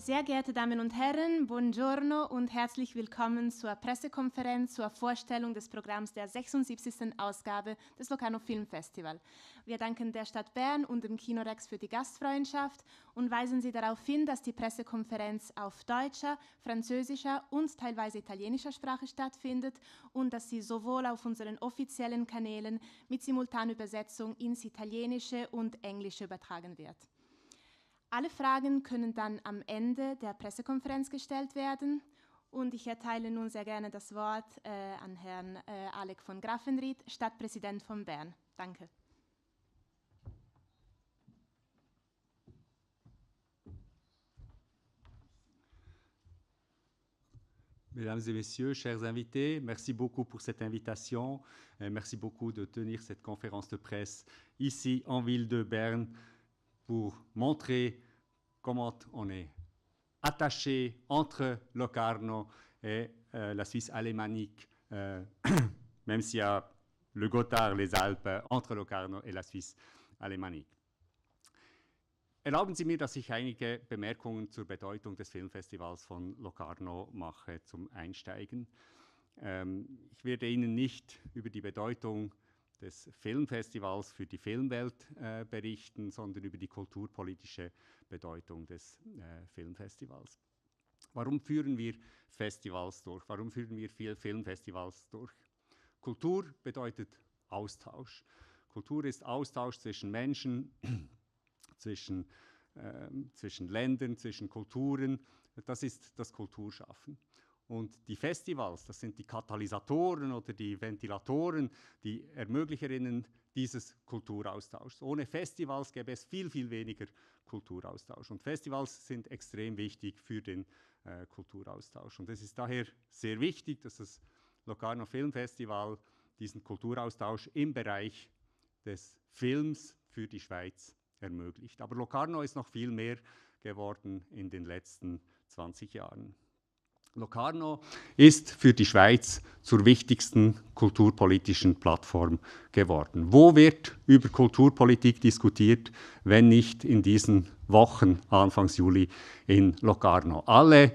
Sehr geehrte Damen und Herren, buongiorno und herzlich willkommen zur Pressekonferenz zur Vorstellung des Programms der 76. Ausgabe des Locarno Film Festival. Wir danken der Stadt Bern und dem Kino Rex für die Gastfreundschaft und weisen Sie darauf hin, dass die Pressekonferenz auf deutscher, französischer und teilweise italienischer Sprache stattfindet und dass sie sowohl auf unseren offiziellen Kanälen mit Simultanübersetzung ins Italienische und Englische übertragen wird. Alle Fragen können dann am Ende der Pressekonferenz gestellt werden und ich erteile nun sehr gerne das Wort an Herrn Alec von Grafenried, Stadtpräsident von Bern. Danke. Mesdames et Messieurs, chers invités, merci beaucoup pour cette invitation. Merci beaucoup de tenir cette conférence de presse ici en ville de Berne pour montrer comment on est attaché entre Locarno et la Suisse alémanique, même s'il y a le Gothard, les Alpes, entre Locarno et la Suisse alémanique. Erlauben Sie mir, dass ich einige Bemerkungen zur Bedeutung des Filmfestivals von Locarno mache zum Einsteigen. Ich werde Ihnen nicht über die Bedeutung des Filmfestivals für die Filmwelt berichten, sondern über die kulturpolitische Bedeutung des Filmfestivals. Warum führen wir Festivals durch? Warum führen wir viele Filmfestivals durch? Kultur bedeutet Austausch. Kultur ist Austausch zwischen Menschen, zwischen Ländern, zwischen Kulturen. Das ist das Kulturschaffen. Und die Festivals, das sind die Katalysatoren oder die Ventilatoren, die Ermöglicherinnen dieses Kulturaustauschs. Ohne Festivals gäbe es viel, viel weniger Kulturaustausch. Und Festivals sind extrem wichtig für den Kulturaustausch. Und es ist daher sehr wichtig, dass das Locarno Filmfestival diesen Kulturaustausch im Bereich des Films für die Schweiz ermöglicht. Aber Locarno ist noch viel mehr geworden in den letzten 20 Jahren. Locarno ist für die Schweiz zur wichtigsten kulturpolitischen Plattform geworden. Wo wird über Kulturpolitik diskutiert, wenn nicht in diesen Wochen, Anfangs Juli, in Locarno? Alle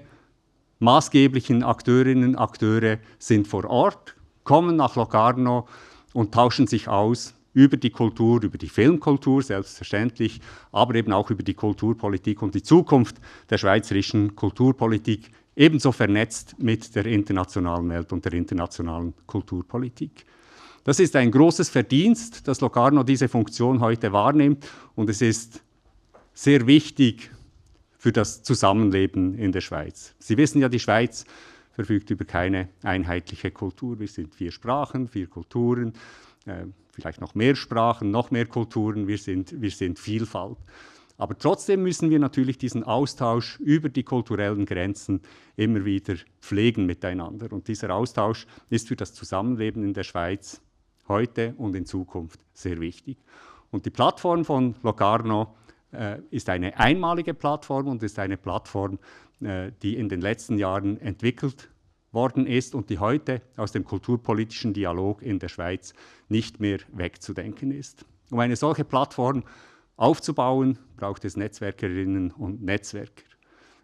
maßgeblichen Akteurinnen und Akteure sind vor Ort, kommen nach Locarno und tauschen sich aus über die Kultur, über die Filmkultur selbstverständlich, aber eben auch über die Kulturpolitik und die Zukunft der schweizerischen Kulturpolitik, ebenso vernetzt mit der internationalen Welt und der internationalen Kulturpolitik. Das ist ein großes Verdienst, dass Locarno diese Funktion heute wahrnimmt und es ist sehr wichtig für das Zusammenleben in der Schweiz. Sie wissen ja, die Schweiz verfügt über keine einheitliche Kultur. Wir sind 4 Sprachen, 4 Kulturen, vielleicht noch mehr Sprachen, noch mehr Kulturen, wir sind Vielfalt. Aber trotzdem müssen wir natürlich diesen Austausch über die kulturellen Grenzen immer wieder pflegen miteinander. Und dieser Austausch ist für das Zusammenleben in der Schweiz heute und in Zukunft sehr wichtig. Und die Plattform von Locarno ist eine einmalige Plattform und ist eine Plattform, die in den letzten Jahren entwickelt worden ist und die heute aus dem kulturpolitischen Dialog in der Schweiz nicht mehr wegzudenken ist. Um eine solche Plattform aufzubauen, braucht es Netzwerkerinnen und Netzwerker.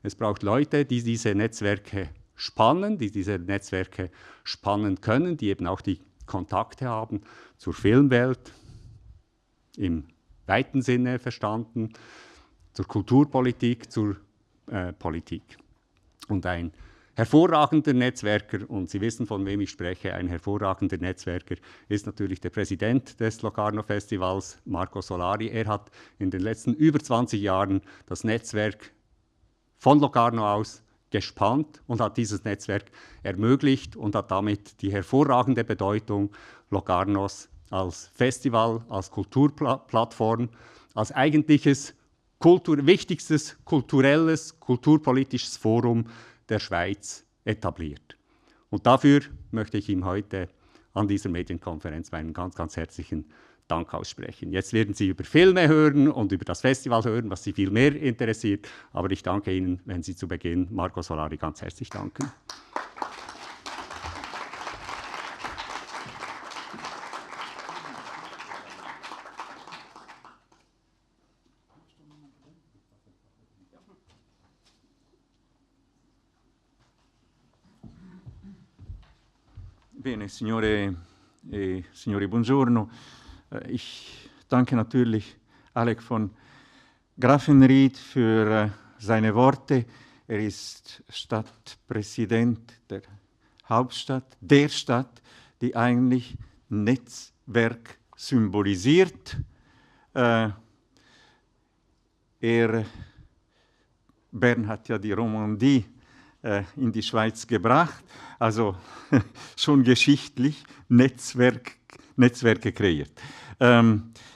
Es braucht Leute, die diese Netzwerke spannen, die diese Netzwerke spannen können, die eben auch die Kontakte haben zur Filmwelt, im weiten Sinne verstanden, zur Kulturpolitik, zur Politik. Und ein hervorragender Netzwerker, und Sie wissen, von wem ich spreche, ein hervorragender Netzwerker ist natürlich der Präsident des Locarno Festivals, Marco Solari. Er hat in den letzten über 20 Jahren das Netzwerk von Locarno aus gespannt und hat dieses Netzwerk ermöglicht und hat damit die hervorragende Bedeutung Locarnos als Festival, als Kulturplattform, als eigentliches wichtigstes kulturelles, kulturpolitisches Forum der Schweiz etabliert. Und dafür möchte ich ihm heute an dieser Medienkonferenz meinen ganz, ganz herzlichen Dank aussprechen. Jetzt werden Sie über Filme hören und über das Festival hören, was Sie viel mehr interessiert. Aber ich danke Ihnen, wenn Sie zu Beginn Marco Solari ganz herzlich danken. Bene, Signore e Signori, buongiorno. Ich danke natürlich Alec von Grafenried für seine Worte. Er ist Stadtpräsident der Hauptstadt, der Stadt, die eigentlich Netzwerk symbolisiert. Bern hat ja die Romandie in die Schweiz gebracht, also schon geschichtlich Netzwerke kreiert.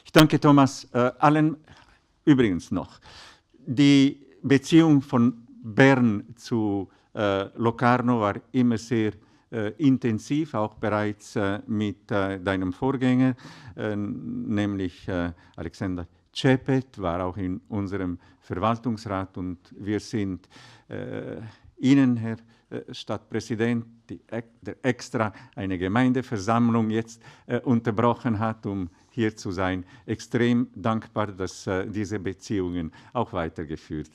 Ich danke Thomas allen. Übrigens noch, die Beziehung von Bern zu Locarno war immer sehr intensiv, auch bereits mit deinem Vorgänger, nämlich Alexander Cepet, war auch in unserem Verwaltungsrat, und wir sind Ihnen, Herr Stadtpräsident, der extra eine Gemeindeversammlung jetzt unterbrochen hat, um hier zu sein, extrem dankbar, dass diese Beziehungen auch weitergeführt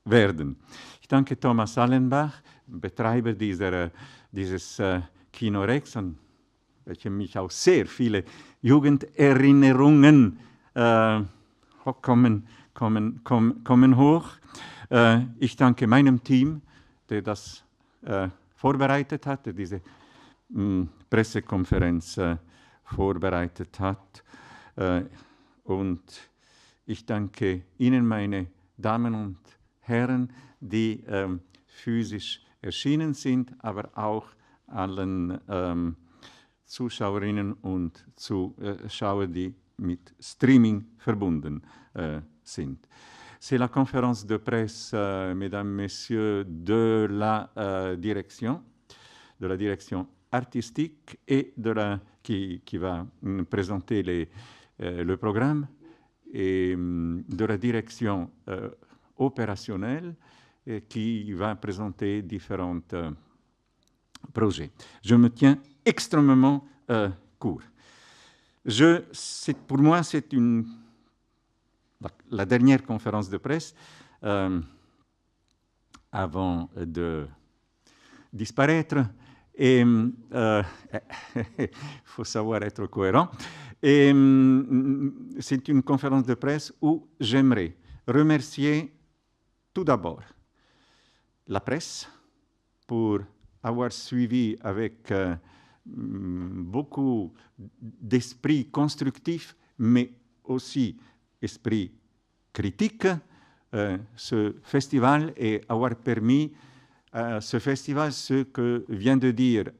werden. Ich danke Thomas Allenbach, Betreiber dieses Kino Rex, an welchem mich auch sehr viele Jugenderinnerungen kommen hoch. Ich danke meinem Team, der das vorbereitet hat, der diese Pressekonferenz vorbereitet hat. Und ich danke Ihnen, meine Damen und Herren, die physisch erschienen sind, aber auch allen Zuschauerinnen und Zuschauern, die mit Streaming verbunden sind. C'est la conférence de presse, mesdames, messieurs, de la direction artistique et qui va présenter le programme, et de la direction opérationnelle qui va présenter différents projets. Je me tiens extrêmement court. Pour moi, c'est la dernière conférence de presse avant de disparaître, et il faut savoir être cohérent. Et c'est une conférence de presse où j'aimerais remercier tout d'abord la presse pour avoir suivi avec beaucoup d'esprit constructif, mais aussi esprit critique, ce festival, et avoir permis ce festival, ce que vient de dire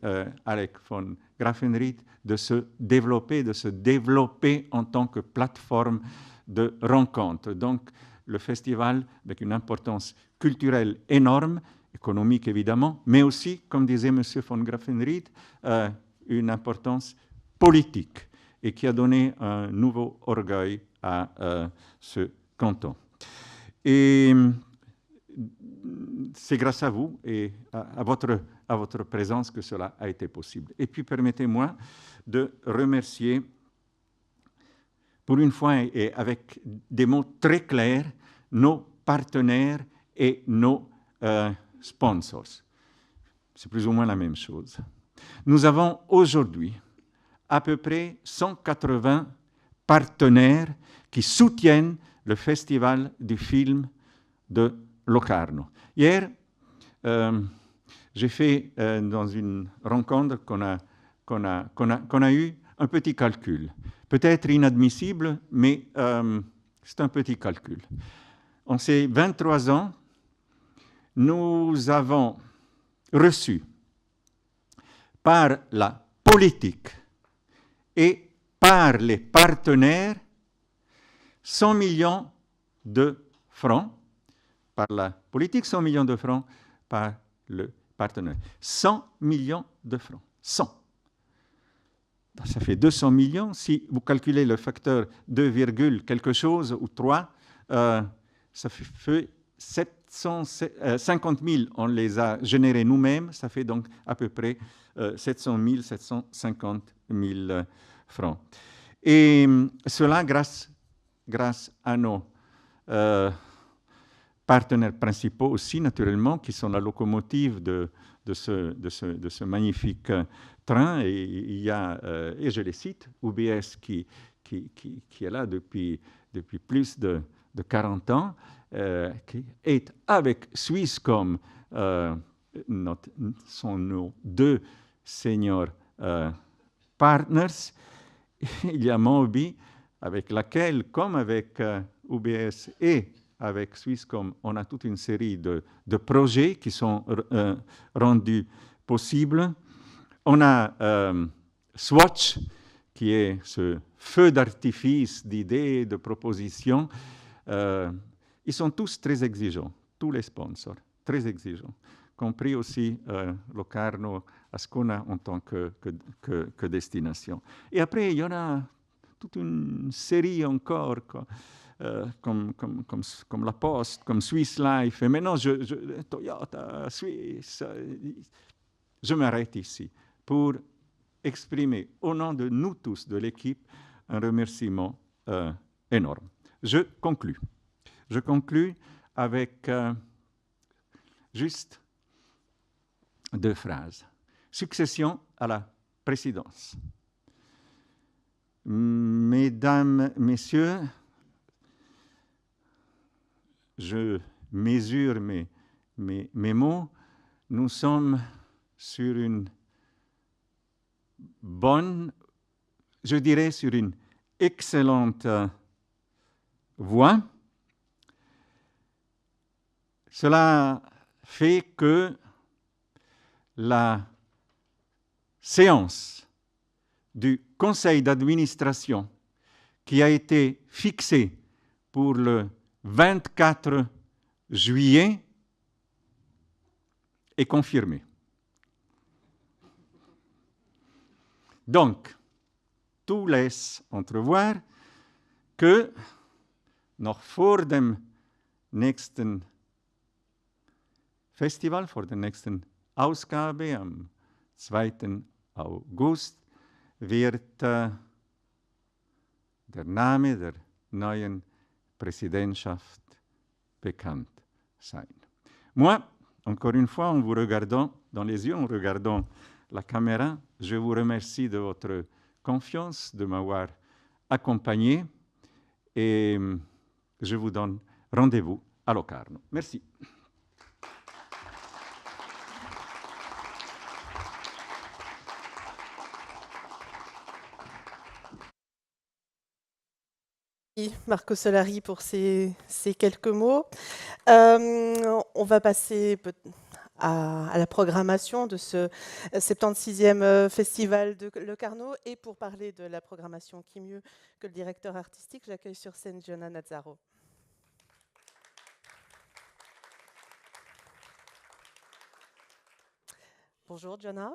Alec von Grafenried, de se développer en tant que plateforme de rencontre. Donc, le festival avec une importance culturelle énorme, économique évidemment, mais aussi, comme disait M. von Grafenried, une importance politique, et qui a donné un nouveau orgueil à ce canton. Et c'est grâce à vous et à votre présence que cela a été possible. Et puis, permettez-moi de remercier, pour une fois et avec des mots très clairs, nos partenaires et nos sponsors. C'est plus ou moins la même chose. Nous avons aujourd'hui à peu près 180 partenaires qui soutiennent le Festival du film de Locarno. Hier, j'ai fait dans une rencontre qu'on a eu un petit calcul. Peut-être inadmissible, mais c'est un petit calcul. En ces 23 ans, nous avons reçu par la politique et par les partenaires 100 millions de francs, par la politique, 100 millions de francs par le partenaire. 100 millions de francs. 100. Ça fait 200 millions. Si vous calculez le facteur 2, quelque chose ou 3, ça fait 750 000. On les a générés nous-mêmes. Ça fait donc à peu près 700 000, 750 000 francs. Et cela grâce à nos partenaires principaux aussi, naturellement, qui sont la locomotive de de ce magnifique train. Et il y a, et je les cite, UBS qui est là depuis plus de 40 ans, qui est avec Swisscom, sont nos deux senior partners. Il y a Moby, avec laquelle, comme avec UBS et avec Swisscom, on a toute une série de projets qui sont rendus possibles. On a Swatch, qui est ce feu d'artifice d'idées, de propositions. Ils sont tous très exigeants, tous les sponsors, très exigeants, compris aussi Locarno, Ascona en tant que destination. Et après, il y en a toute une série encore, quoi, comme La Poste, comme Swiss Life, et maintenant Toyota, Suisse. Je m'arrête ici pour exprimer au nom de nous tous, de l'équipe, un remerciement énorme. Je conclus. Je conclus avec juste 2 phrases. Succession à la présidence. Mesdames, Messieurs, je mesure mes mots. Nous sommes sur une bonne, je dirais sur une excellente voie. Cela fait que la séance du conseil d'administration qui a été fixée pour le 24 juillet est confirmée. Donc, tout laisse entrevoir que noch vor dem nächsten Festival, vor der nächsten Ausgabe am 2. August wird der Name der neuen Präsidentschaft bekannt sein. Moi, encore une fois, en vous regardant dans les yeux, en regardant la caméra, je vous remercie de votre confiance, de m'avoir accompagné et je vous donne rendez-vous à Locarno. Merci. Marco Solari pour ces quelques mots. On va passer à la programmation de ce 76e festival de Locarno. Et pour parler de la programmation, qui mieux que le directeur artistique, j'accueille sur scène Giona A Nazzaro. Bonjour Giona.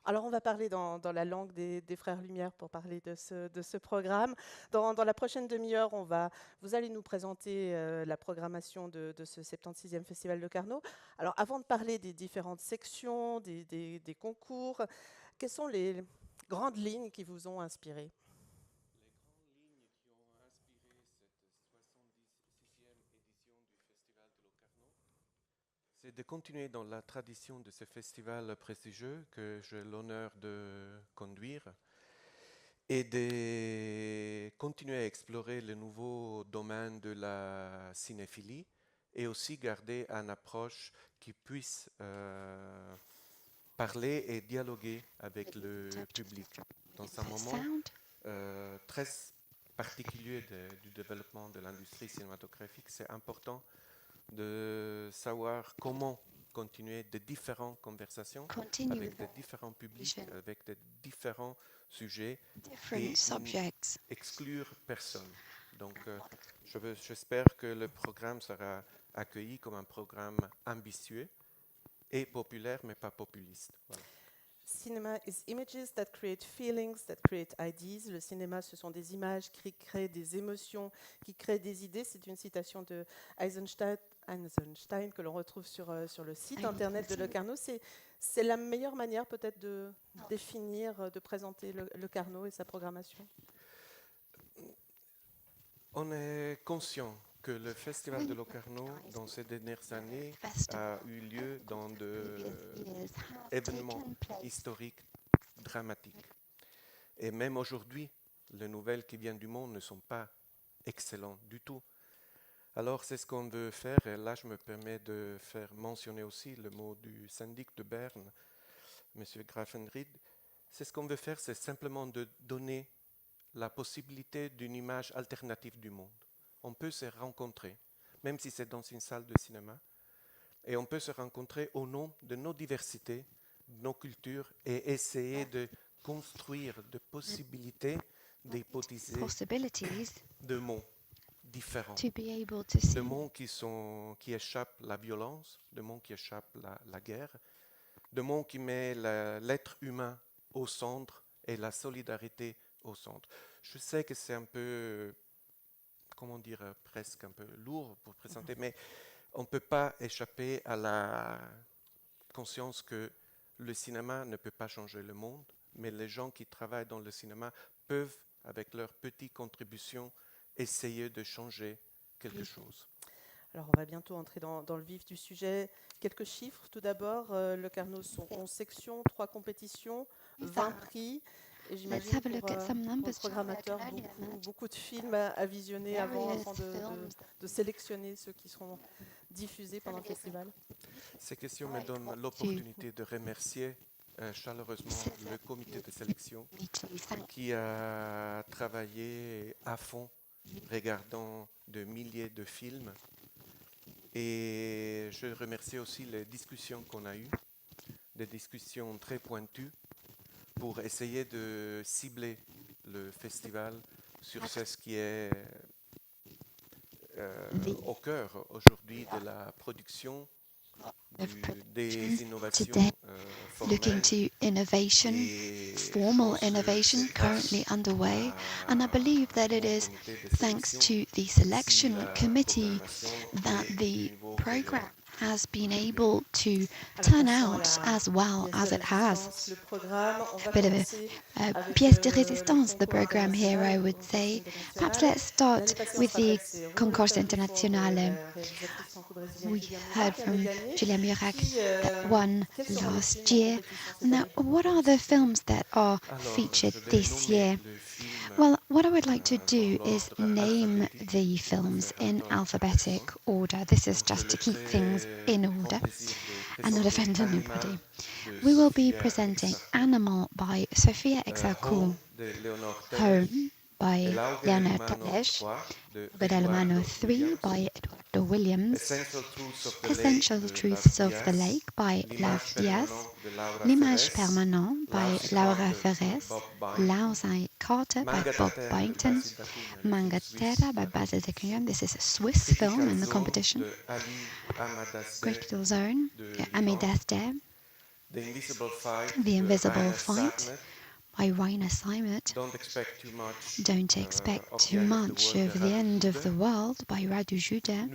Alors, on va parler dans la langue des Frères Lumière pour parler de ce programme. Dans la prochaine demi-heure, vous allez nous présenter la programmation de ce 76e Festival Locarno. Alors, avant de parler des différentes sections, des concours, quelles sont les grandes lignes qui vous ont inspiré ? C'est de continuer dans la tradition de ce festival prestigieux que j'ai l'honneur de conduire et de continuer à explorer le nouveau domaine de la cinéphilie et aussi garder une approche qui puisse parler et dialoguer avec le public. Dans un moment très particulier du développement de l'industrie cinématographique, c'est important de savoir comment continuer de différentes conversations avec de différents publics, avec de différents sujets et exclure personne. Donc, j'espère que le programme sera accueilli comme un programme ambitieux et populaire, mais pas populiste. Voilà. Cinema is images that create feelings, that create ideas. Le cinéma, ce sont des images qui créent des émotions, qui créent des idées. C'est une citation de Eisenstein que l'on retrouve sur le site internet de Locarno. C'est la meilleure manière peut-être de définir, de présenter Locarno et sa programmation. On est conscient que le Festival de Locarno, dans ces dernières années, a eu lieu dans des événements historiques dramatiques. Et même aujourd'hui, les nouvelles qui viennent du monde ne sont pas excellentes du tout. Alors c'est ce qu'on veut faire, et là je me permets de faire mentionner aussi le mot du syndic de Berne, M. Grafenried. C'est ce qu'on veut faire, c'est simplement de donner la possibilité d'une image alternative du monde. On peut se rencontrer, même si c'est dans une salle de cinéma, et on peut se rencontrer au nom de nos diversités, de nos cultures, et essayer de construire des possibilités, d'hypothéser de mots différents, de mots qui échappent la violence, de mots qui échappent la guerre, de mots qui mettent l'être humain au centre et la solidarité au centre. Je sais que c'est un peu, comment dire, presque un peu lourd pour présenter, mais on ne peut pas échapper à la conscience que le cinéma ne peut pas changer le monde, mais les gens qui travaillent dans le cinéma peuvent, avec leur petite contribution, essayer de changer quelque chose. Alors, on va bientôt entrer dans le vif du sujet. Quelques chiffres. Tout d'abord, Locarno sont 11 sections, 3 compétitions, 20 prix. Et j'imagine pour le programmateur, beaucoup de films à visionner avant de sélectionner ceux qui seront diffusés pendant le festival. Ces questions me donnent l'opportunité de remercier chaleureusement le comité de sélection qui a travaillé à fond, regardant de milliers de films. Et je remercie aussi les discussions qu'on a eues, des discussions très pointues pour essayer de cibler le festival sur ce qui est au cœur aujourd'hui de la production, des innovations looking to innovation, formal innovation currently underway, and I believe that it is thanks to the selection committee that the program has been able to turn out as well as it has. A bit of a pièce de résistance, the program here, I would say. Perhaps let's start with the Concorso Internazionale. We heard from Julia Murak that won last year. Now, what are the films that are featured this year? Well, what I would like to do is name the films in alphabetic order. This is just to keep things in order and not offend anybody. We will be presenting Animal by Sofia Exarchou, Home by Leonard Tadej, Guadalmano 3 by Eduardo Williams, Essential Truths of the Lake by Lauf Diaz, L'Image Permanente by Laura Ferres, Lausai Carter by Bob Byington, Mangatera by Basil Zekunian. This is a Swiss film in the competition. Critical Zone, Ami Dester, The Invisible Fight by Rainer Simert. Don't expect too much of the End of the World by Radu Juda.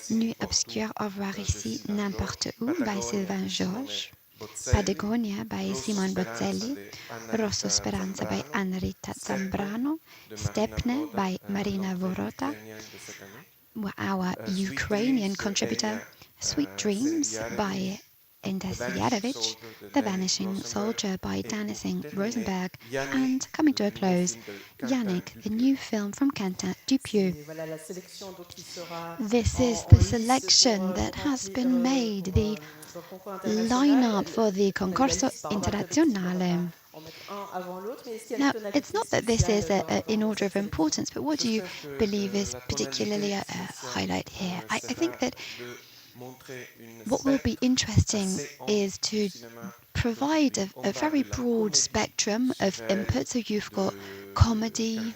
Nuit obscure au revoir ici n'importe où by Sylvain Georges. Patagonia by Simon Bozzelli. Rosso Speranza by Anrita Zambrano. Stepne by Marina Vorota. Our Ukrainian contributor. Sweet Dreams by Indes Yarovich, The Vanishing Soldier by Danising Rosenberg, and coming to a close, Yannick, the new film from Quentin Dupieux. This is the selection that has been made, the lineup for the Concorso Internazionale. Now, it's not that this is in order of importance, but what do you believe is particularly a highlight here? I think that what will be interesting is to provide a very broad spectrum of input. So you've got comedy,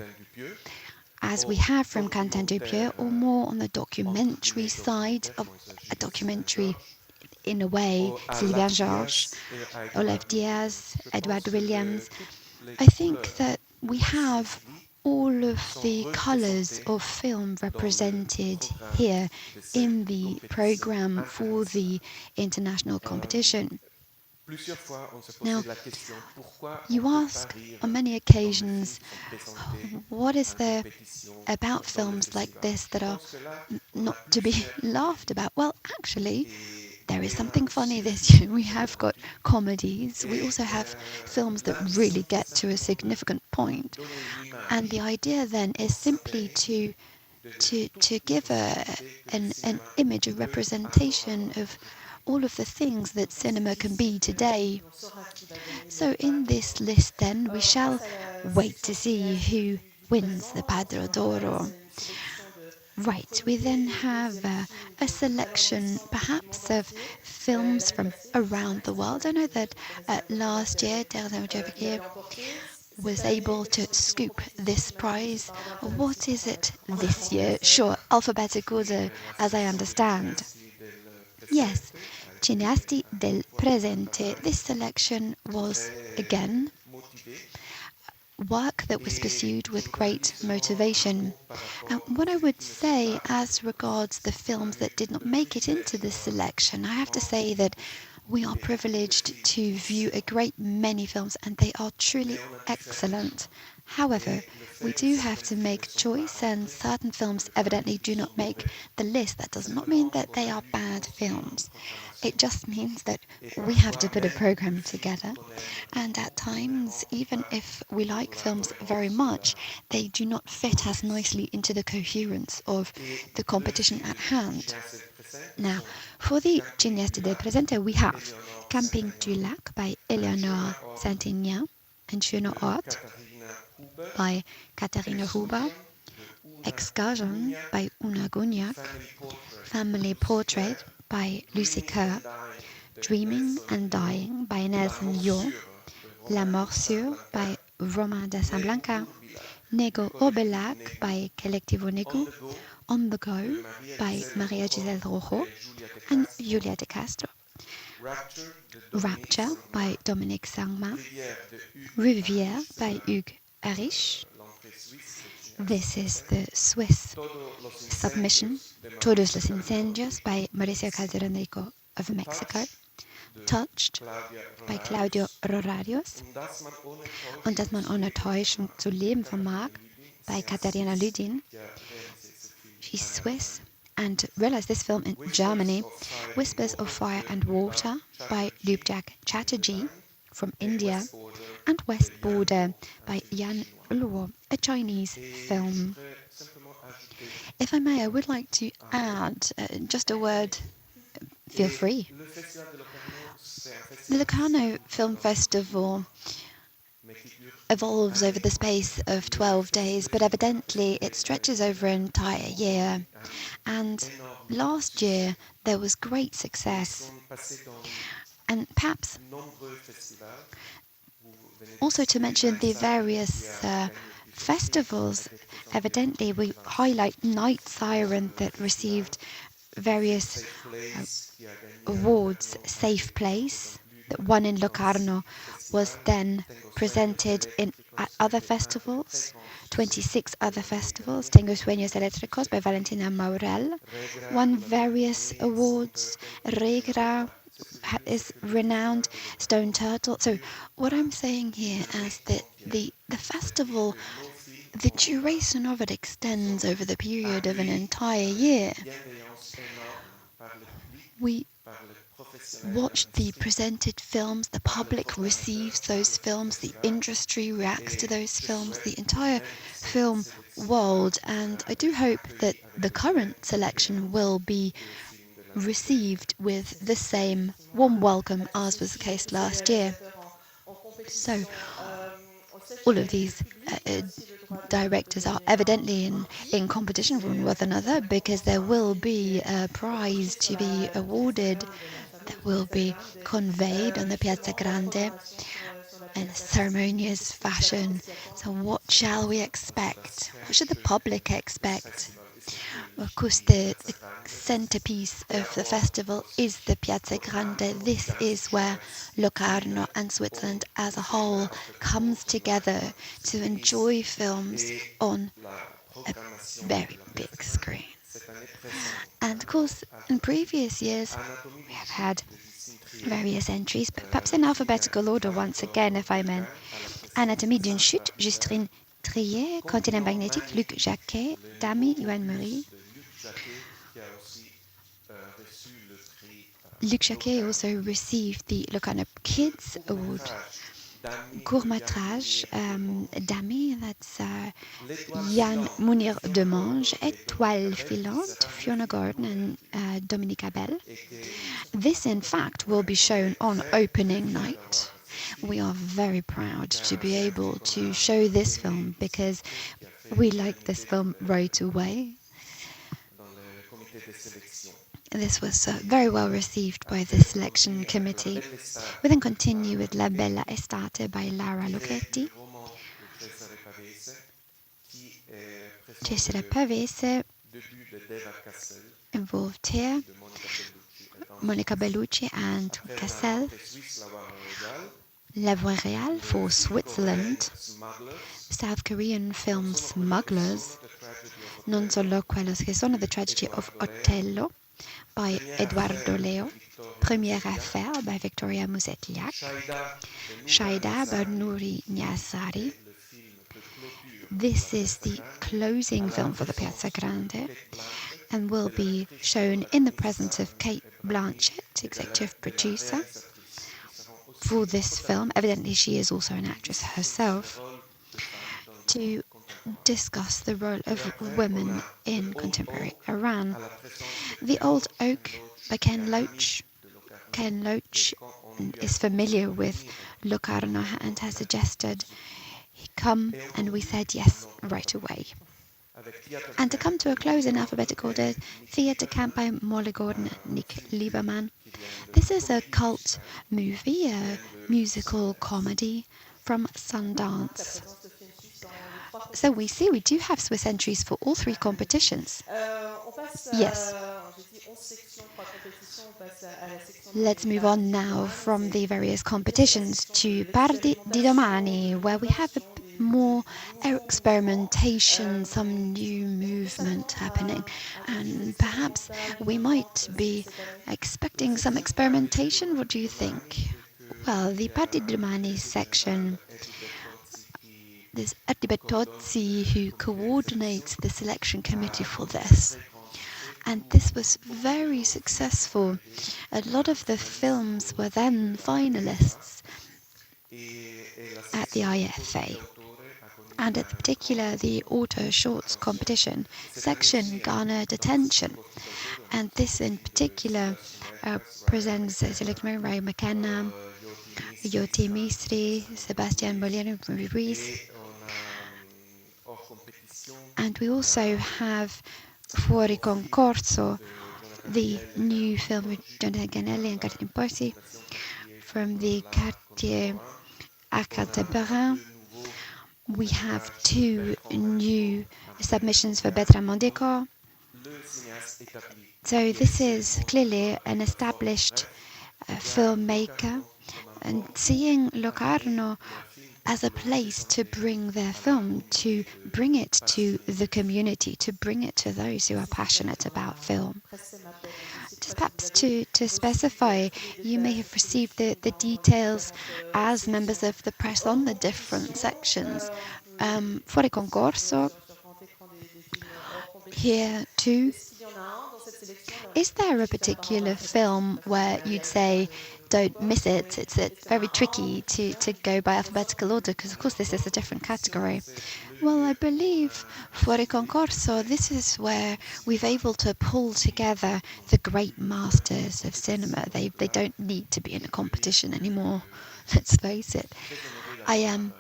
as we have from Quentin Dupieux, or more on the documentary side of a documentary in a way, Sylvain Georges, Olaf Diaz, Edward Williams. I think that we have all of the colors of film represented here in the program for the international competition. Now, you ask on many occasions, what is there about films like this that are not to be laughed about? Well, actually, there is something funny this year. We have got comedies. We also have films that really get to a significant point. And the idea then is simply to give an image, a representation of all of the things that cinema can be today. So in this list then, we shall wait to see who wins the Pardo d'Oro. Right, we then have a selection perhaps of films from around the world. I know that last year, Terre was able to scoop this prize. What is it this year? Sure, alphabetical order, as I understand. Yes, Cineasti del Presente. This selection was, again, work that was pursued with great motivation. And what I would say as regards the films that did not make it into this selection, I have to say that we are privileged to view a great many films and they are truly excellent. However, we do have to make choice and certain films evidently do not make the list. That does not mean that they are bad films. It just means that we have to put a program together, and at times, even if we like films very much, they do not fit as nicely into the coherence of the competition at hand. Now, for the Cineasti del Presente, we have Camping du Lac by Eleanor Saint-Aignan and Schöner Ort by Katharina Huber, Excursion by Una Goniak, Family Portrait by Lucy Kerr, Dreaming and Dying by Nelson Yo, La Morsure by Romain de Samblanca, Nego Obelac by Colectivo Nego, On the Go by Maria Giselle Rojo and Julia de Castro, Rapture by Dominique Sangma, Rivière by Hugues Arish. This is the Swiss submission, Todos los Incendios by Mauricio Calderonico of Mexico, Touched by Claudio Rorarios, und dass man ohne Täuschung zu leben vermag by Katharina Lüdin. She's Swiss and realized this film in Germany, Whispers of Fire and Water by Lubjak Chatterjee from India, and West Border by Yan Luo, a Chinese film. If I may, I would like to add just a word. Feel free. The Locarno Film Festival evolves over the space of 12 days, but evidently it stretches over an entire year. And last year there was great success. And perhaps also to mention the various festivals, evidently we highlight Night Siren that received various awards. Safe Place, that one in Locarno, was then presented at other festivals, 26 other festivals. Tengo Sueños Eléctricos by Valentina Maurel won various awards. Regra is renowned, Stone Turtle. So what I'm saying here is that the festival, the duration of it extends over the period of an entire year. We watch the presented films, the public receives those films, the industry reacts to those films, the entire film world, and I do hope that the current selection will be received with the same warm welcome as was the case last year. So all of these directors are evidently in competition with one another, because there will be a prize to be awarded that will be conveyed on the Piazza Grande in a ceremonious fashion. So what shall we expect? What should the public expect? Of course, the centerpiece of the festival is the Piazza Grande. This is where Locarno and Switzerland as a whole comes together to enjoy films on a very big screen. And of course, in previous years, we have had various entries, but perhaps in alphabetical order once again, if I may. Anatomie d'une chute, Justine Trier, Continent magnétique, Luc Jacquet, Dami, Yoann Murray. Luc Jacquet also received the Locarno Kids Award. Court-métrage, Dami, that's Yann Mounir Demange, Étoile Filante, Fiona Gordon and Dominique Abel. This, in fact, will be shown on opening night. We are very proud to be able to show this film because we like this film right away. This was very well received by the selection committee. We then continue with La Bella Estate by Lara Lucchetti. Cesare Pavese involved here. Monica Bellucci and Cassel. La Voix Réale for Switzerland. South Korean film Smugglers. Non solo quellos che sono, The Tragedy of Otello by Eduardo Leo. Première Affaire by Victoria Musetliak. Shaida by Nouri Niazari. This is the closing film for the Piazza Grande and will be shown in the presence of Kate Blanchett, executive producer for this film. Evidently, she is also an actress herself, to discuss the role of women in contemporary Iran. The Old Oak by Ken Loach. Ken Loach is familiar with Locarno and has suggested he come, and we said yes right away. And to come to a close in alphabetical order, Theatre Camp by Molly Gordon and Nick Lieberman. This is a cult movie, a musical comedy from Sundance. So we see we do have Swiss entries for all three competitions. Yes. Let's move on now from the various competitions to Pardi di Domani, where we have more experimentation, some new movement happening, and perhaps we might be expecting some experimentation. What do you think? Well, the Pardi di Domani section, there's Erdi Bertozzi who coordinates the selection committee for this. And this was very successful. A lot of the films were then finalists at the IFA. And in particular, the auto shorts competition section garnered attention. And this in particular presents Selectman Ray McKenna, Yoti Misri, Sebastian Bolero Ruiz. And we also have Fuori Concorso, the new film with Jonathan Ganelli and Catherine Porsi from the Quartier Arcade Temporain. We have two new submissions for Bertrand Mondécor. So this is clearly an established filmmaker, and seeing Locarno as a place to bring their film, to bring it to the community, to bring it to those who are passionate about film. Just perhaps to specify, you may have received the details as members of the press on the different sections. Fuori Concorso, here too. Is there a particular film where you'd say, don't miss it? It's very tricky to go by alphabetical order because, of course, this is a different category. Well, I believe Fuori Concorso, this is where we've able to pull together the great masters of cinema. They don't need to be in a competition anymore, let's face it. I am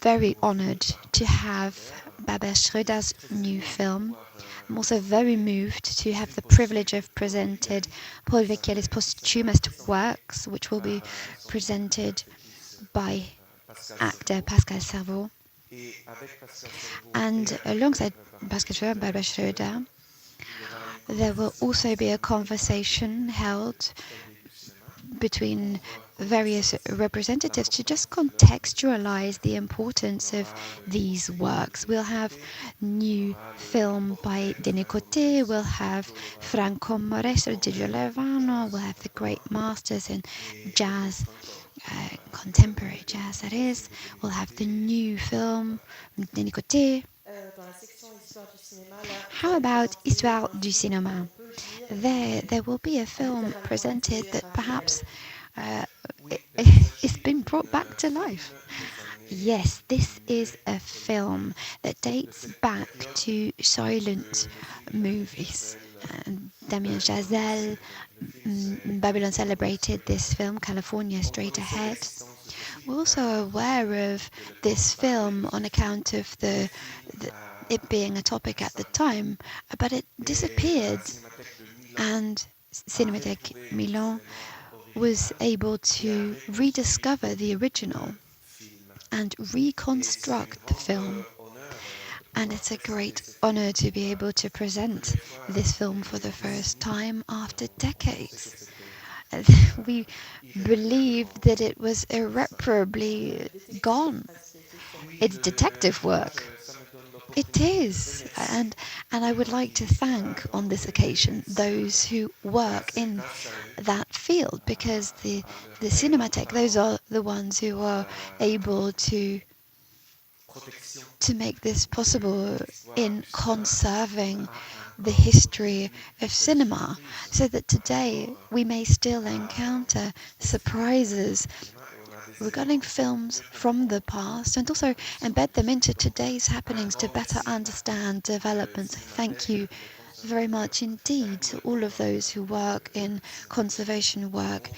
very honoured to have Babette Schröder's new film. I'm also very moved to have the privilege of presented Paul Vecchielli's posthumous works, which will be presented by actor Pascal Servaux. And alongside Pascal Servaux and Babette Schröder, there will also be a conversation held between various representatives to just contextualize the importance of these works. We'll have new film by Denicote, we'll have Franco Moreso di Giolevano, we'll have the great masters in jazz, contemporary jazz that is, we'll have the new film Denicote. How about Histoire du cinéma? There will be a film presented that perhaps it's been brought back to life. Yes, this is a film that dates back to silent movies. Damien Chazelle, Babylon celebrated this film, California Straight Ahead. We're also aware of this film on account of it being a topic at the time, but it disappeared, and Cinémathèque Milan was able to rediscover the original and reconstruct the film. And it's a great honor to be able to present this film for the first time after decades. We believe that it was irreparably gone. It's detective work. It is, and I would like to thank on this occasion those who work in that field, because the Cinémathèque, those are the ones who are able to make this possible in conserving the history of cinema, so that today we may still encounter surprises regarding films from the past and also embed them into today's happenings to better understand developments. Thank you very much indeed to all of those who work in conservation work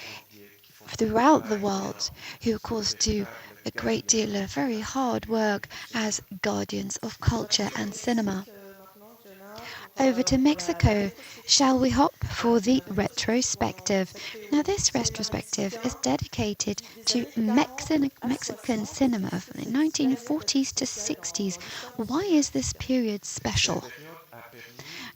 throughout the world, who of course do a great deal of very hard work as guardians of culture and cinema. Over to Mexico. Shall we hop for the retrospective? Now, this retrospective is dedicated to Mexican cinema from the 1940s to 60s. Why is this period special?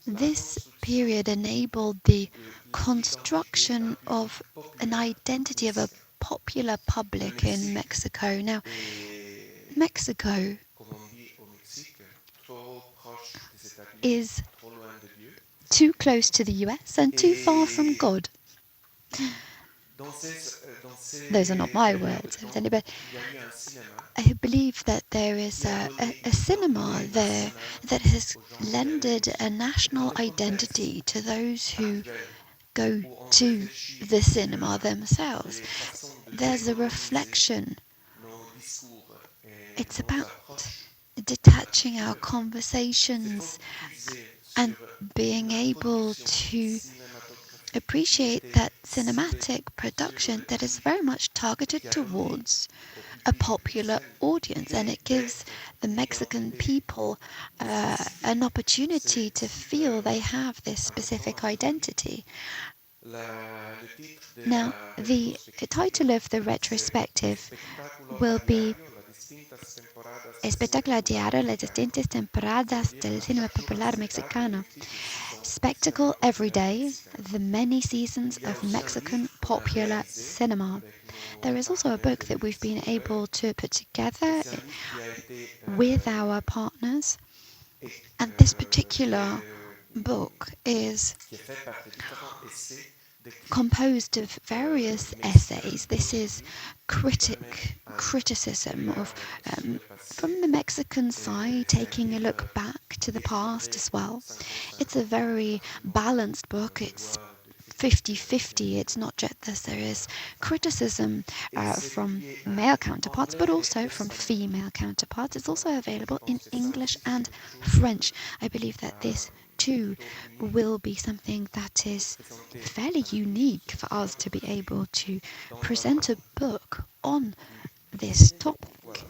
This period enabled the construction of an identity of a popular public in Mexico. Now, Mexico is too close to the US and too far from God. Those are not my words, but I believe that there is a cinema there that has lended a national identity to those who go to the cinema themselves. There's a reflection. It's about detaching our conversations and being able to appreciate that cinematic production that is very much targeted towards a popular audience, and it gives the Mexican people an opportunity to feel they have this specific identity. Now, the title of the retrospective will be Espectáculo a diario, las distintas temporadas del cine popular mexicano. Spectacle every day, the many seasons of Mexican popular cinema. There is also a book that we've been able to put together with our partners, and this particular book is composed of various essays. This is criticism of from the Mexican side, taking a look back to the past as well. It's a very balanced book. It's 50-50. It's not just this. There is criticism from male counterparts, but also from female counterparts. It's also available in English and French. I believe that this too will be something that is fairly unique for us to be able to present a book on this topic.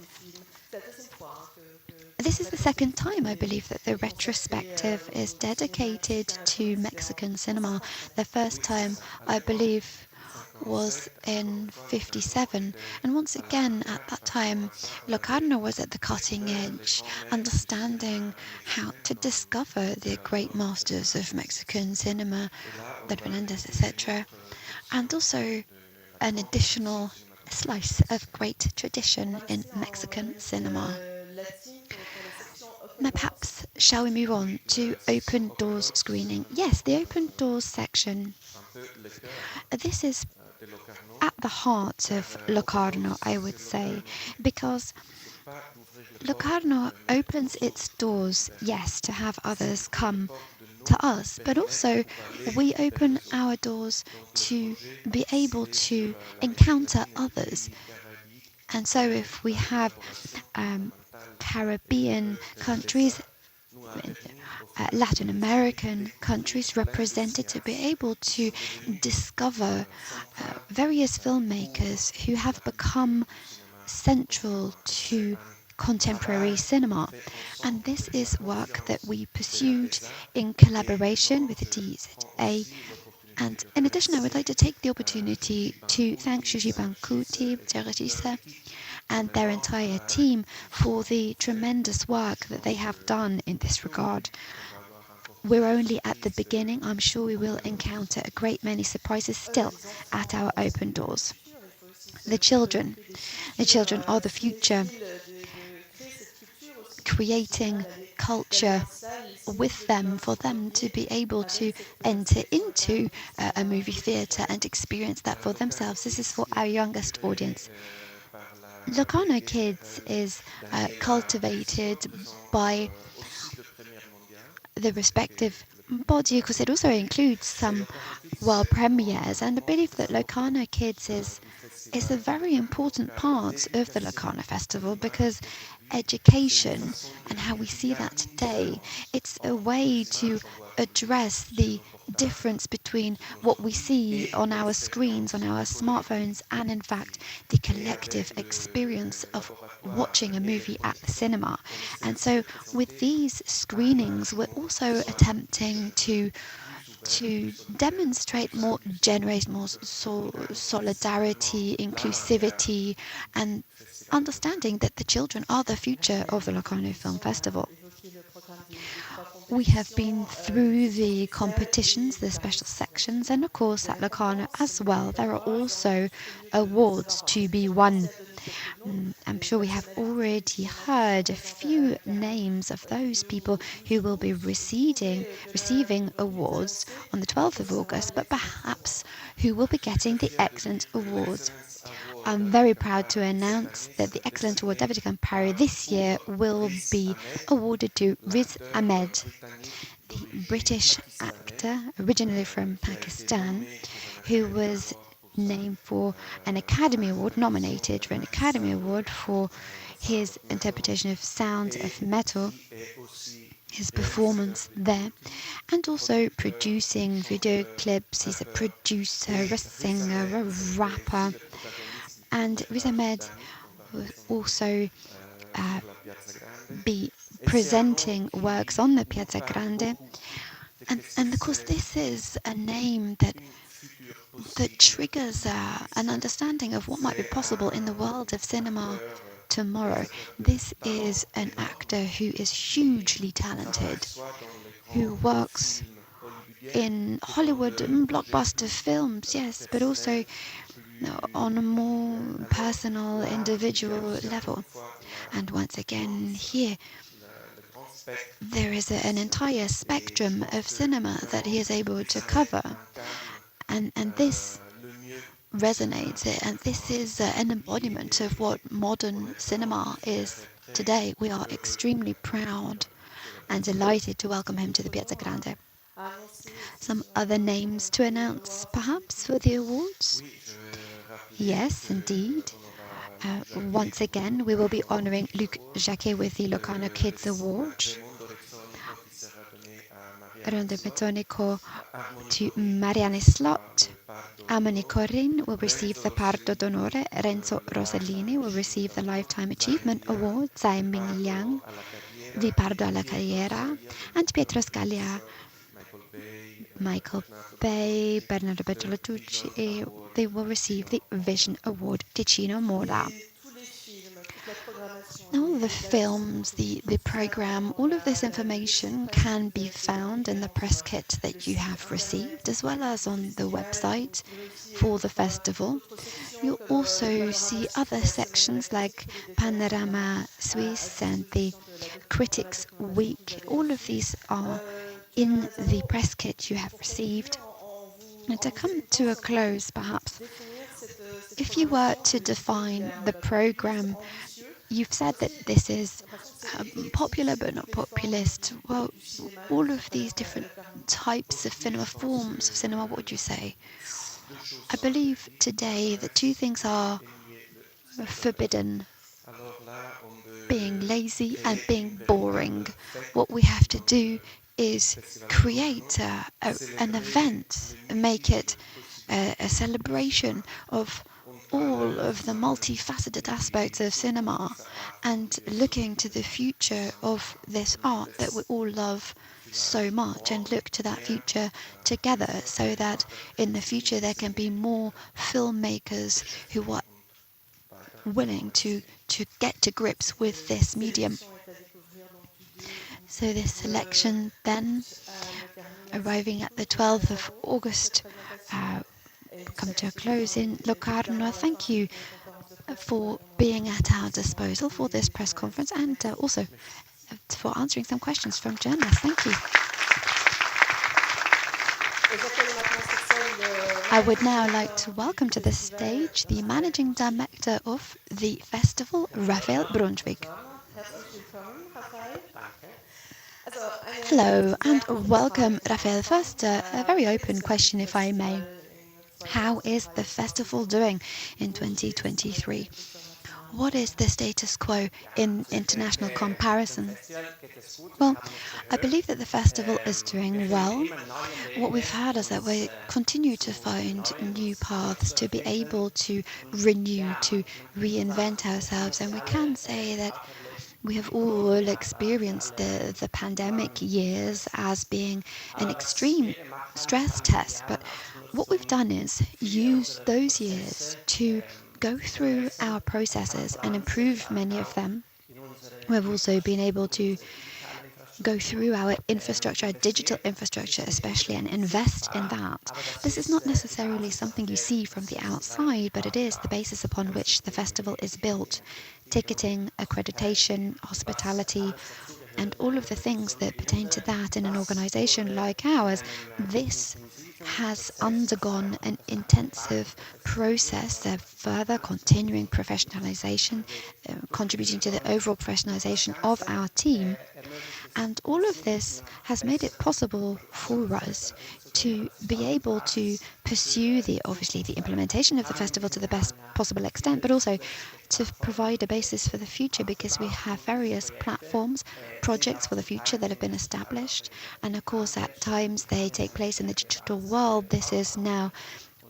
This is the second time, I believe, that the retrospective is dedicated to Mexican cinema. The first time, I believe, was in 1957. And once again, at that time, Locarno was at the cutting edge, understanding how to discover the great masters of Mexican cinema, Menendez, etc. And also an additional slice of great tradition in Mexican cinema. Now perhaps, shall we move on to open doors screening? Yes, the open doors section. This is at the heart of Locarno, I would say, because Locarno opens its doors, yes, to have others come to us, but also we open our doors to be able to encounter others. And so if we have Caribbean countries, Latin American countries represented, to be able to discover various filmmakers who have become central to contemporary cinema. And this is work that we pursued in collaboration with the DZA. And in addition, I would like to take the opportunity to thank Gigi Bancuti, the regisseur, and their entire team for the tremendous work that they have done in this regard. We're only at the beginning. I'm sure we will encounter a great many surprises still at our open doors. The children are the future. Creating culture with them, for them to be able to enter into a movie theatre and experience that for themselves. This is for our youngest audience. Locarno Kids is cultivated by the respective body, because it also includes some world premieres, and I believe that Locarno Kids is a very important part of the Locarno Festival, because education and how we see that today, it's a way to address the difference between what we see on our screens, on our smartphones, and in fact the collective experience of watching a movie at the cinema. And so with these screenings, we're also attempting to demonstrate more, generate more solidarity, inclusivity, and understanding that the children are the future of the Locarno Film Festival. We have been through the competitions, the special sections, and of course at Locarno as well, there are also awards to be won. I'm sure we have already heard a few names of those people who will be receiving awards on the 12th of August, but perhaps who will be getting the Excellent Awards. I'm very proud to announce that the Excellent Award David Campari this year will be awarded to Riz Ahmed, the British actor originally from Pakistan, who was named for an Academy Award, nominated for an Academy Award for his interpretation of Sound of Metal, his performance there, and also producing video clips. He's a producer, a singer, a rapper. And Riz Ahmed will also be presenting works on the Piazza Grande. And of course, this is a name that triggers an understanding of what might be possible in the world of cinema tomorrow. This is an actor who is hugely talented, who works in Hollywood blockbuster films, yes, but also on a more personal, individual level. And once again, here, there is an entire spectrum of cinema that he is able to cover. And this resonates, and this is an embodiment of what modern cinema is today. We are extremely proud and delighted to welcome him to the Piazza Grande. Some other names to announce, perhaps, for the awards? Yes, indeed. Once again, we will be honouring Luc Jacquet with the Locarno Kids Award. Ronde Metonico to Marianne Slot. Amani Corin will receive the Pardo d'Onore. Renzo Rosellini will receive the Lifetime Achievement Award. Tsai Ming Liang, di Pardo alla Carriera. And Pietro Scaglia, Michael Bay, Bernardo Bertolucci, they will receive the Vision Award. Ticino Mora. Now, the films, the program, all of this information can be found in the press kit that you have received, as well as on the website for the festival. You'll also see other sections like Panorama Suisse and the Critics Week. All of these are in the press kit you have received. And to come to a close, perhaps, if you were to define the program, you've said that this is popular but not populist. Well, all of these different types of cinema, forms of cinema, what would you say? I believe today that two things are forbidden: being lazy and being boring. What we have to do is create an event, make it a celebration of all of the multifaceted aspects of cinema and looking to the future of this art that we all love so much, and look to that future together so that in the future there can be more filmmakers who are willing to get to grips with this medium. So this selection then, arriving at the 12th of August, come to a close in Locarno. Thank you for being at our disposal for this press conference, and also for answering some questions from journalists. Thank you. I would now like to welcome to the stage the managing director of the festival, Raphael Brunswick. Hello and welcome, Raphael. First, a very open question, if I may. How is the festival doing in 2023? What is the status quo in international comparison? Well, I believe that the festival is doing well. What we've had is that we continue to find new paths to be able to renew, to reinvent ourselves. And we can say that we have all experienced the pandemic years as being an extreme stress test. But what we've done is use those years to go through our processes and improve many of them. We've also been able to go through our infrastructure, our digital infrastructure especially, and invest in that. This is not necessarily something you see from the outside, but it is the basis upon which the festival is built. Ticketing, accreditation, hospitality, and all of the things that pertain to that in an organization like ours. This has undergone an intensive process of further continuing professionalization, contributing to the overall professionalization of our team. And all of this has made it possible for us to be able to pursue obviously the implementation of the festival to the best possible extent, but also to provide a basis for the future, because we have various platforms, projects for the future that have been established. And of course, at times they take place in the digital world. This is now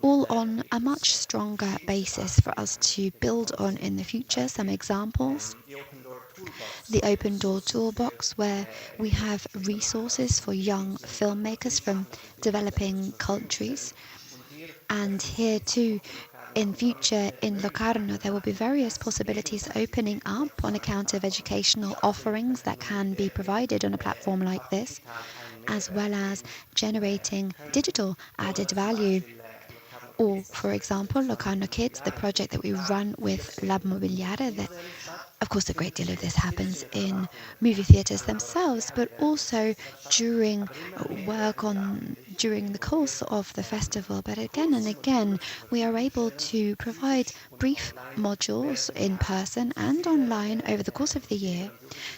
all on a much stronger basis for us to build on in the future. Some examples: the Open Door Toolbox, where we have resources for young filmmakers from developing countries. And here too, in future in Locarno, there will be various possibilities opening up on account of educational offerings that can be provided on a platform like this, as well as generating digital added value. Or, for example, Locarno Kids, the project that we run with Lab Mobiliare, that of course, a great deal of this happens in movie theatres themselves, but also during during the course of the festival. But again and again, we are able to provide brief modules in person and online over the course of the year,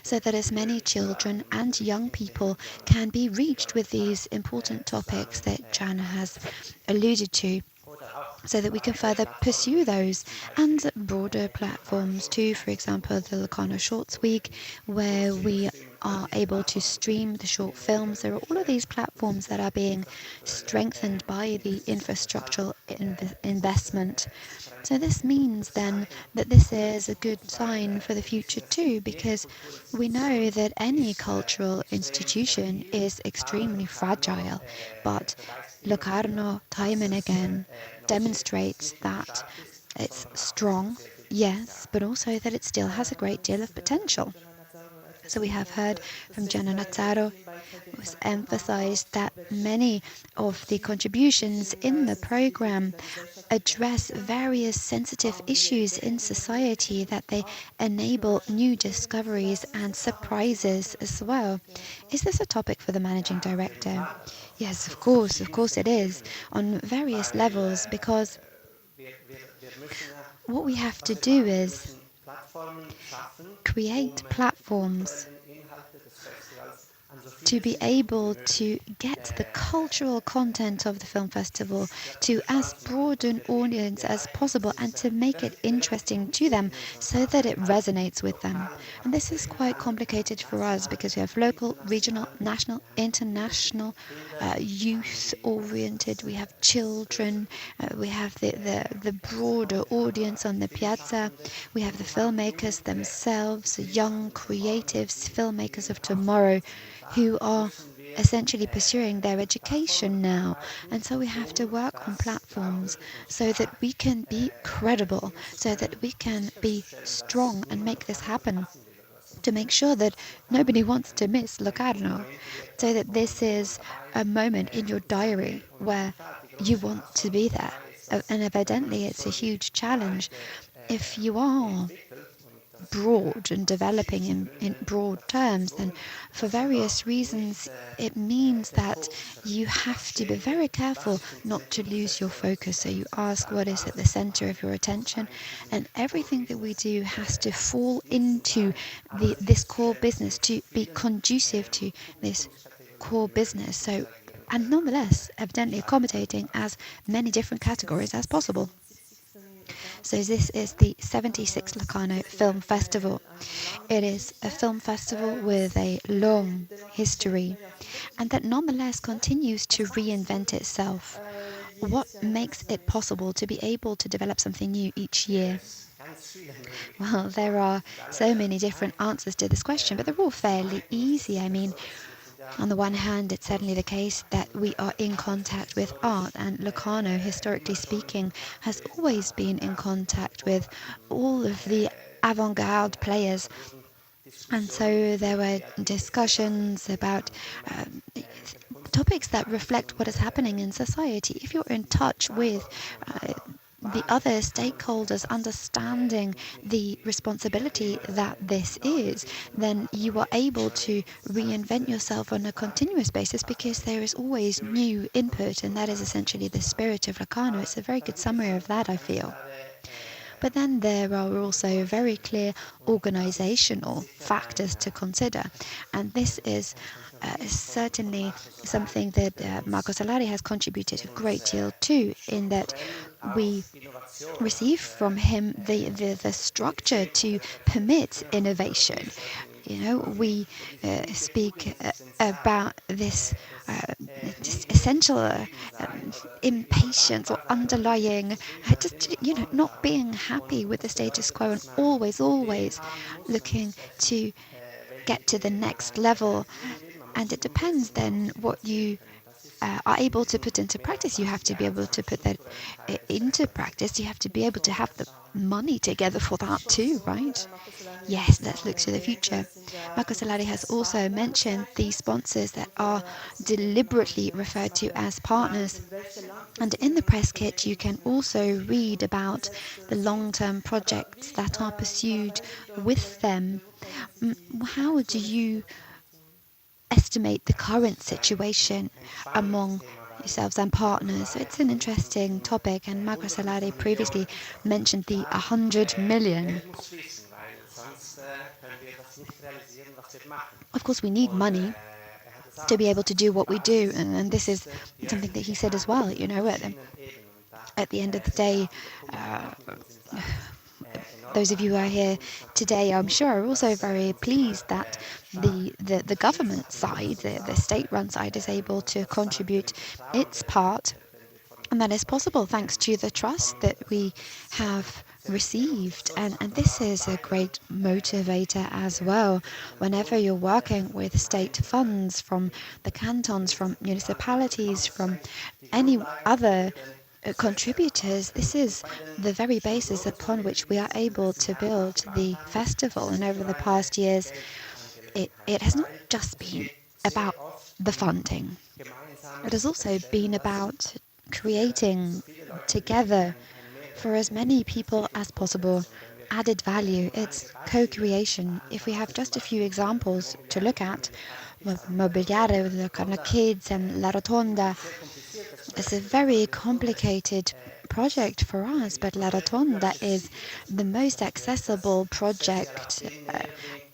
so that as many children and young people can be reached with these important topics that Giona has alluded to, so that we can further pursue those, and broader platforms too. For example, the Locarno Shorts Week, where we are able to stream the short films. There are all of these platforms that are being strengthened by the infrastructural investment. So this means then that this is a good sign for the future too, because we know that any cultural institution is extremely fragile, but Locarno time and again demonstrates that it's strong yes, but also that it still has a great deal of potential. So we have heard from Giona Nazzaro, who's emphasized that many of the contributions in the program address various sensitive issues in society, that they enable new discoveries and surprises as well. Is this a topic for the managing director? Yes, of course it is, on various levels, because what we have to do is create platforms to be able to get the cultural content of the film festival to as broad an audience as possible, and to make it interesting to them so that it resonates with them. And this is quite complicated for us because we have local, regional, national, international, youth-oriented, we have children, we have the broader audience on the piazza, we have the filmmakers themselves, young creatives, filmmakers of tomorrow, who are essentially pursuing their education now. And so we have to work on platforms so that we can be credible, so that we can be strong and make this happen, to make sure that nobody wants to miss Locarno, so that this is a moment in your diary where you want to be there. And evidently it's a huge challenge. If you are broad and developing in broad terms, then for various reasons it means that you have to be very careful not to lose your focus. So you ask what is at the center of your attention, and everything that we do has to fall into this core business, to be conducive to this core business. So, and nonetheless, evidently accommodating as many different categories as possible. So this is the 76th Locarno Film Festival. It is a film festival with a long history, and that nonetheless continues to reinvent itself. What makes it possible to be able to develop something new each year? Well, there are so many different answers to this question, but they're all fairly easy. I mean, on the one hand, it's certainly the case that we are in contact with art, and Locarno, historically speaking, has always been in contact with all of the avant-garde players. And so there were discussions about topics that reflect what is happening in society. If you're in touch with the other stakeholders, understanding the responsibility that this is, then you are able to reinvent yourself on a continuous basis, because there is always new input, and that is essentially the spirit of Locarno. It's a very good summary of that, I feel. But then there are also very clear organizational factors to consider, and this is certainly something that Marco Solari has contributed a great deal to, in that we receive from him the structure to permit innovation. You know, we speak about this just essential impatience or underlying, just, you know, not being happy with the status quo, and always looking to get to the next level. And it depends then what you are able to put into practice. You have to be able to put that into practice. You have to be able to have the money together for that too, right? Yes, let's look to the future. Marco Solari has also mentioned the sponsors that are deliberately referred to as partners. And in the press kit, you can also read about the long-term projects that are pursued with them. How do you estimate the current situation among yourselves and partners? So it's an interesting topic, and Marco Solari previously mentioned the 100 million. Of course, we need money to be able to do what we do, and this is something that he said as well. You know, at the end of the day, those of you who are here today, I'm sure, are also very pleased that the government side, the state-run side, is able to contribute its part, and that is possible thanks to the trust that we have received. And this is a great motivator as well. Whenever you're working with state funds from the cantons, from municipalities, from any other contributors, this is the very basis upon which we are able to build the festival. And over the past years, it has not just been about the funding. It has also been about creating together for as many people as possible added value. It's co-creation. If we have just a few examples to look at, Mobiliare with Locarno Kids and La Rotonda, it's a very complicated project for us, but La Rotonda is the most accessible project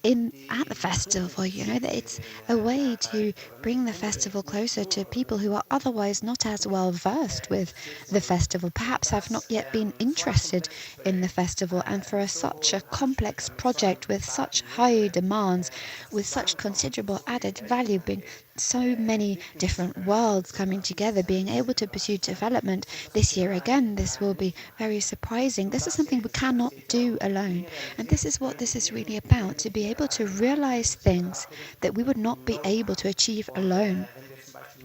at the festival. You know, that it's a way to bring the festival closer to people who are otherwise not as well versed with the festival, perhaps have not yet been interested in the festival. And for such a complex project with such high demands, with such considerable added value, being so many different worlds coming together, being able to pursue development this year again, this will be very surprising. This is something we cannot do alone, and this is what this is really about, to be able to realize things that we would not be able to achieve alone,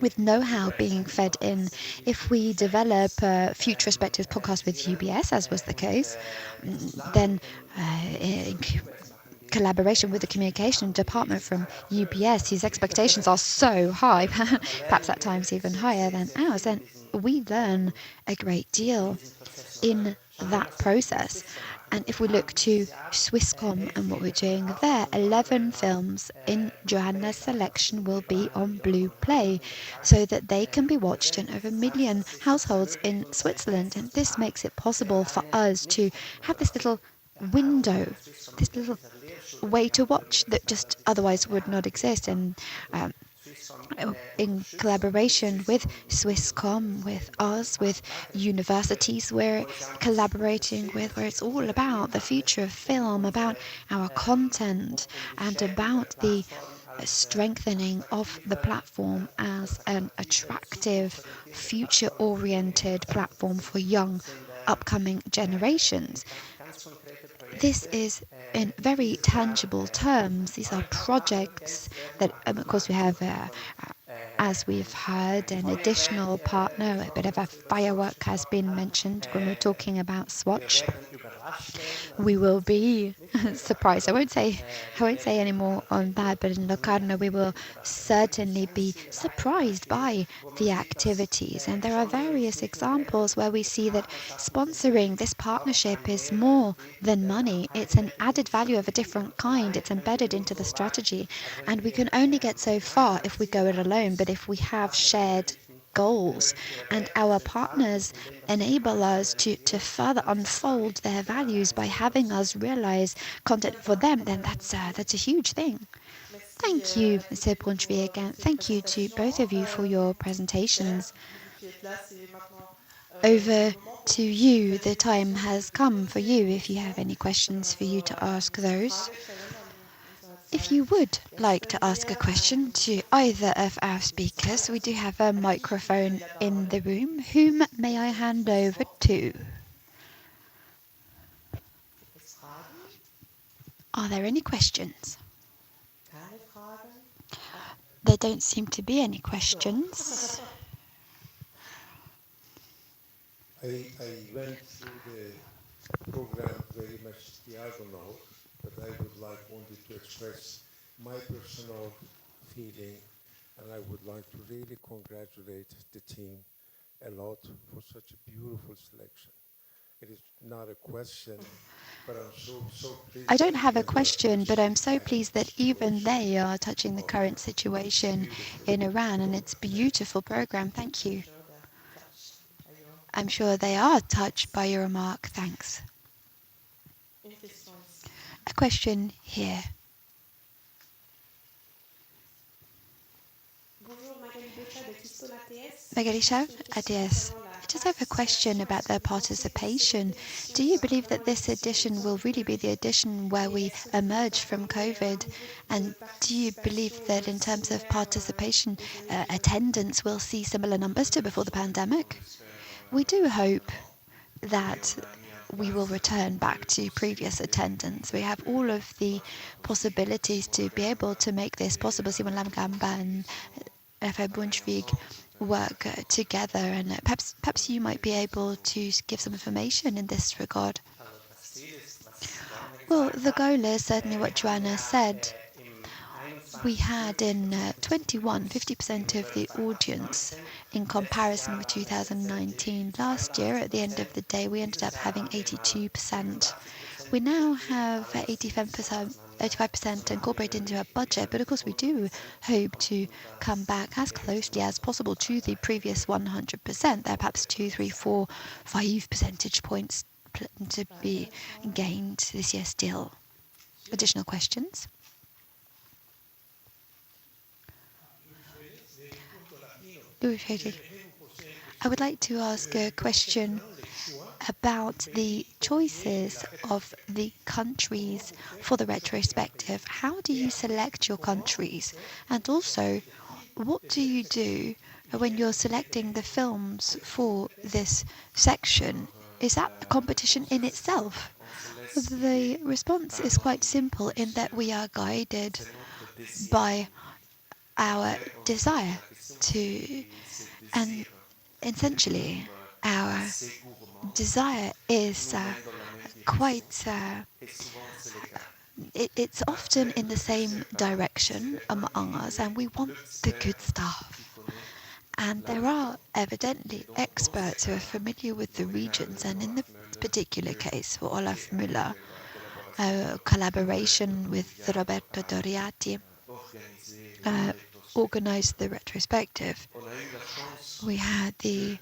with know-how being fed in. If we develop a retrospective podcast with UBS, as was the case, then in collaboration with the communication department from UBS, whose expectations are so high, perhaps at times even higher than ours, then we learn a great deal in that process. And if we look to Swisscom and what we're doing there, 11 films in Joanna's selection will be on Blue Play, so that they can be watched in over 1 million households in Switzerland. And this makes it possible for us to have this little window, this little way to watch that just otherwise would not exist. And in collaboration with Swisscom, with us, with universities we're collaborating with, where it's all about the future of film, about our content, and about the strengthening of the platform as an attractive, future-oriented platform for young, upcoming generations. This is in very tangible terms. These are projects that, of course, we have, as we've heard, an additional partner. A bit of a firework has been mentioned when we're talking about Swatch. We will be surprised. I won't say any more on that, but in Locarno we will certainly be surprised by the activities. And there are various examples where we see that sponsoring this partnership is more than money. It's an added value of a different kind. It's embedded into the strategy, and we can only get so far if we go it alone. But if we have shared goals and our partners enable us to further unfold their values by having us realize content for them, then that's a huge thing. Thank you, Mr. Brunschwig, and thank you to both of you for your presentations. Over to you. The time has come for you, if you have any questions, for you to ask those. If you would like to ask a question to either of our speakers, we do have a microphone in the room. Whom may I hand over to? Are there any questions? There don't seem to be any questions. I went through the program very much diagonal, but I would like only to express my personal feeling, and I would like to really congratulate the team a lot for such a beautiful selection. It is not a question, but I'm so pleased. I don't have a question, but I'm so pleased that even they are touching the current situation in Iran, and it's a beautiful program. Thank you. I'm sure they are touched by your remark. Thanks. A question here. Magalisha, ADS. I just have a question about their participation. Do you believe that this edition will really be the edition where we emerge from COVID? And do you believe that in terms of participation, attendance will see similar numbers to before the pandemic? We do hope that we will return back to previous attendance. We have all of the possibilities to be able to make this possible. Simon Lamgamba and F.A. Brunschwig work together, and perhaps you might be able to give some information in this regard. Well, the goal is certainly what Giona said. We had in 21, 50% of the audience in comparison with 2019. Last year, at the end of the day, we ended up having 82%. We now have 85% incorporated into our budget, but of course we do hope to come back as closely as possible to the previous 100%. There are perhaps 2, 3, 4, 5 percentage points to be gained this year still. Additional questions? I would like to ask a question about the choices of the countries for the retrospective. How do you select your countries? And also, what do you do when you're selecting the films for this section? Is that a competition in itself? The response is quite simple in that we are guided by our desire to, and essentially our desire is quite, it's often in the same direction among us, and we want the good stuff. And there are evidently experts who are familiar with the regions, and in the particular case for Olaf Müller, a collaboration with Roberto Doriati organized the retrospective. We had the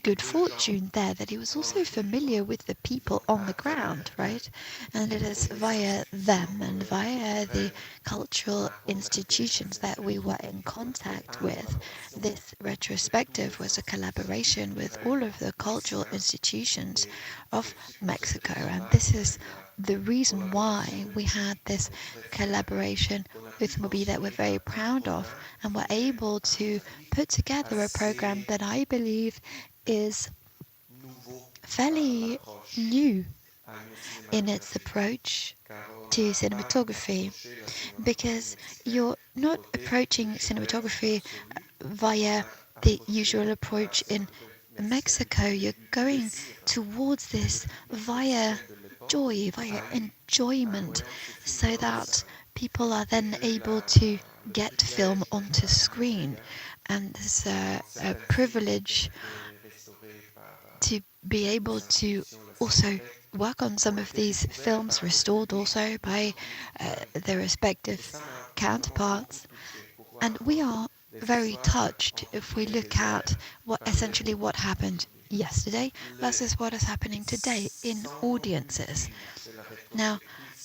good fortune there that he was also familiar with the people on the ground, right? And it is via them and via the cultural institutions that we were in contact with. This retrospective was a collaboration with all of the cultural institutions of Mexico, and this is the reason why we had this collaboration with Mobi that we're very proud of, and we're able to put together a program that I believe is fairly new in its approach to cinematography, because you're not approaching cinematography via the usual approach in Mexico. You're going towards this via joy, via enjoyment, so that people are then able to get film onto screen. And there's a privilege to be able to also work on some of these films, restored also by their respective counterparts. And we are very touched if we look at essentially what happened yesterday versus what is happening today in audiences. Now,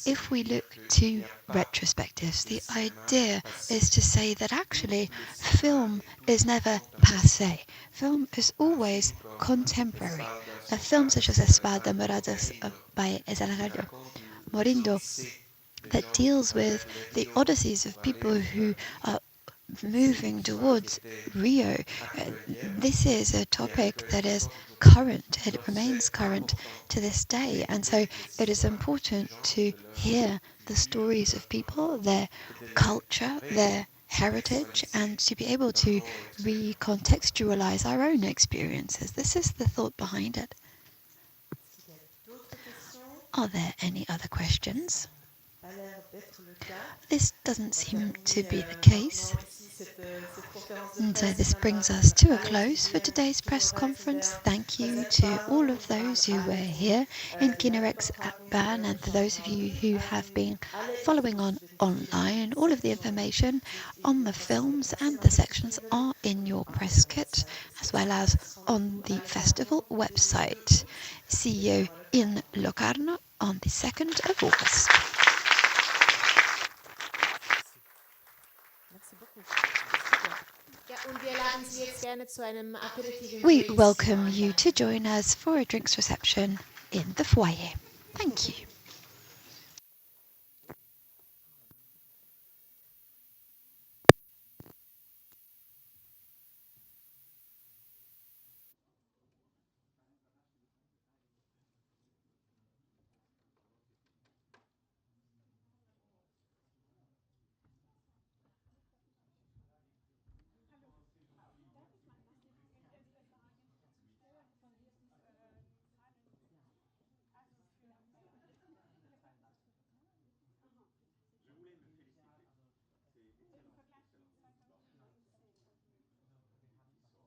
if we look to retrospectives, the idea is to say that actually film is never passé. Film is always contemporary. A film such as Espada Moradas by Alejandro Morindo that deals with the odysseys of people who are moving towards Rio. This is a topic that is current, it remains current to this day, and so it is important to hear the stories of people, their culture, their heritage, and to be able to recontextualize our own experiences. This is the thought behind it. Are there any other questions? This doesn't seem to be the case. And so this brings us to a close for today's press conference. Thank you to all of those who were here in Kinerex at Bern, and for those of you who have been following on online. All of the information on the films and the sections are in your press kit, as well as on the festival website. See you in Locarno on the 2nd of August. We welcome you to join us for a drinks reception in the foyer. Thank you.